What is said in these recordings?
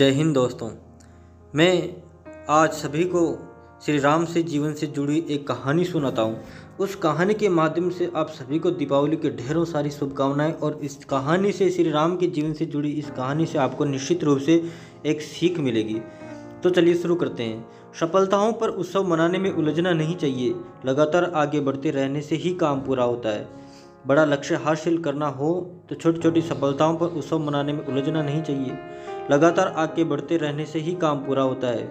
जय हिंद दोस्तों। मैं आज सभी को श्री राम से जीवन से जुड़ी एक कहानी सुनाता हूँ। उस कहानी के माध्यम से आप सभी को दीपावली की ढेरों सारी शुभकामनाएं। और इस कहानी से, श्री राम के जीवन से जुड़ी इस कहानी से आपको निश्चित रूप से एक सीख मिलेगी। तो चलिए शुरू करते हैं। सफलताओं पर उत्सव मनाने में उलझना नहीं चाहिए। लगातार आगे बढ़ते रहने से ही काम पूरा होता है। बड़ा लक्ष्य हासिल करना हो तो छोटी छोटी सफलताओं पर उत्सव मनाने में उलझना नहीं चाहिए। लगातार आगे बढ़ते रहने से ही काम पूरा होता है।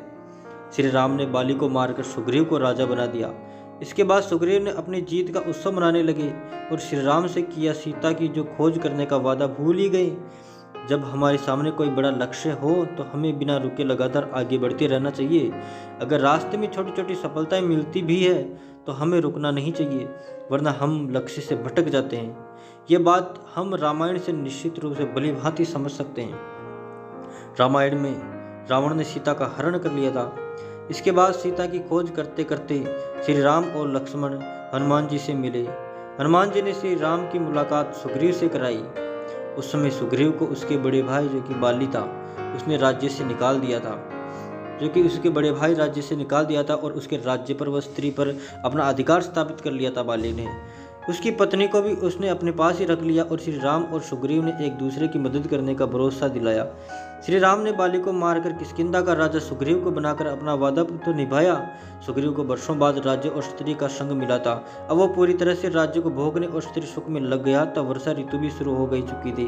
श्री राम ने बाली को मारकर सुग्रीव को राजा बना दिया। इसके बाद सुग्रीव ने अपनी जीत का उत्सव मनाने लगे और श्री राम से किया सीता की जो खोज करने का वादा भूल ही गए। जब हमारे सामने कोई बड़ा लक्ष्य हो तो हमें बिना रुके लगातार आगे बढ़ते रहना चाहिए। अगर रास्ते में छोटी छोटी सफलताएं मिलती भी है तो हमें रुकना नहीं चाहिए, वरना हम लक्ष्य से भटक जाते हैं। ये बात हम रामायण से निश्चित रूप से भली भांति समझ सकते हैं। रामायण में रावण ने सीता का हरण कर लिया था। इसके बाद सीता की खोज करते करते श्री राम और लक्ष्मण हनुमान जी से मिले। हनुमान जी ने श्री राम की मुलाकात सुग्रीव से कराई। उस समय सुग्रीव को उसके बड़े भाई जो कि बाली था, उसने राज्य से निकाल दिया था और उसके राज्य पर व स्त्री पर अपना अधिकार स्थापित कर लिया था बाली ने। उसकी पत्नी को भी उसने अपने पास ही रख लिया और श्री राम और सुग्रीव ने एक दूसरे की मदद करने का भरोसा दिलाया। श्री राम ने बाली को मारकर किष्किंधा का राजा सुग्रीव को बनाकर अपना वादा तो निभाया। सुग्रीव को वर्षों बाद राज्य और स्त्री का संग मिला था। अब वो पूरी तरह से राज्य को भोगने और स्त्री सुख में लग गया। तब वर्षा ऋतु भी शुरू हो गई चुकी थी।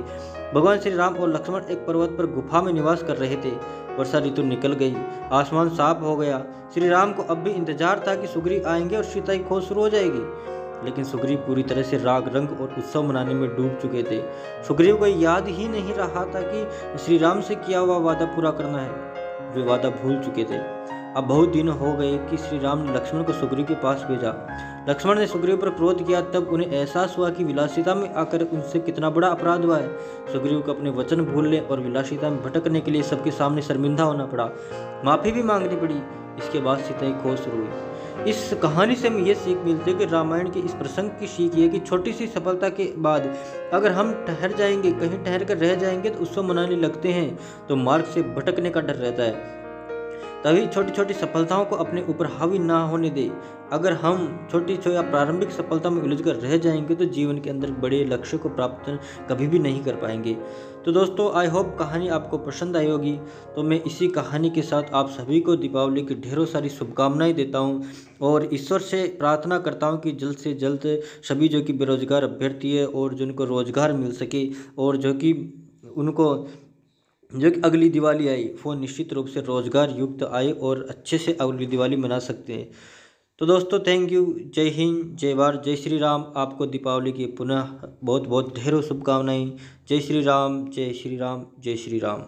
भगवान श्री राम और लक्ष्मण एक पर्वत पर गुफा में निवास कर रहे थे। वर्षा ऋतु निकल गई, आसमान साफ हो गया। श्री राम को अब भी इंतजार था कि सुग्रीव आएंगे और सीता की खोज शुरू हो जाएगी। लेकिन सुग्रीव पूरी तरह से राग रंग और उत्सव मनाने में डूब चुके थे। सुग्रीव को याद ही नहीं रहा था कि श्री राम से किया हुआ वादा पूरा करना है। वे वादा भूल चुके थे। अब बहुत दिन हो गए कि श्री राम ने लक्ष्मण को सुग्रीव के पास भेजा। लक्ष्मण ने सुग्रीव पर क्रोध किया। तब उन्हें एहसास हुआ कि विलासिता में आकर उनसे कितना बड़ा अपराध हुआ है। सुग्रीव को अपने वचन भूलने और विलासिता में भटकने के लिए सबके सामने शर्मिंदा होना पड़ा। माफी भी मांगनी पड़ी। इसके बाद सीता की खोज शुरू हुई। इस कहानी से हमें यह सीख मिलती है कि रामायण के इस प्रसंग की सीख ये कि छोटी सी सफलता के बाद अगर हम ठहर जाएंगे, कहीं ठहर कर रह जाएंगे तो उत्सव मनाने लगते हैं तो मार्ग से भटकने का डर रहता है। तभी छोटी छोटी सफलताओं को अपने ऊपर हावी ना होने दे। अगर हम छोटी या प्रारंभिक सफलता में उलझकर रह जाएंगे तो जीवन के अंदर बड़े लक्ष्य को प्राप्त कभी भी नहीं कर पाएंगे। तो दोस्तों, आई होप कहानी आपको पसंद आई होगी। तो मैं इसी कहानी के साथ आप सभी को दीपावली की ढेरों सारी शुभकामनाएं देता हूं और ईश्वर से प्रार्थना करता हूं कि जल्द से जल्द सभी जो कि बेरोजगार अभ्यर्थी है और जिनको रोजगार मिल सके और जो कि अगली दिवाली आई वो निश्चित रूप से रोजगार युक्त आए और अच्छे से अगली दिवाली मना सकते हैं। तो दोस्तों, थैंक यू। जय हिंद, जय भारत, जय श्री राम। आपको दीपावली की पुनः बहुत बहुत ढेरों शुभकामनाएं। जय श्री राम, जय श्री राम, जय श्री राम।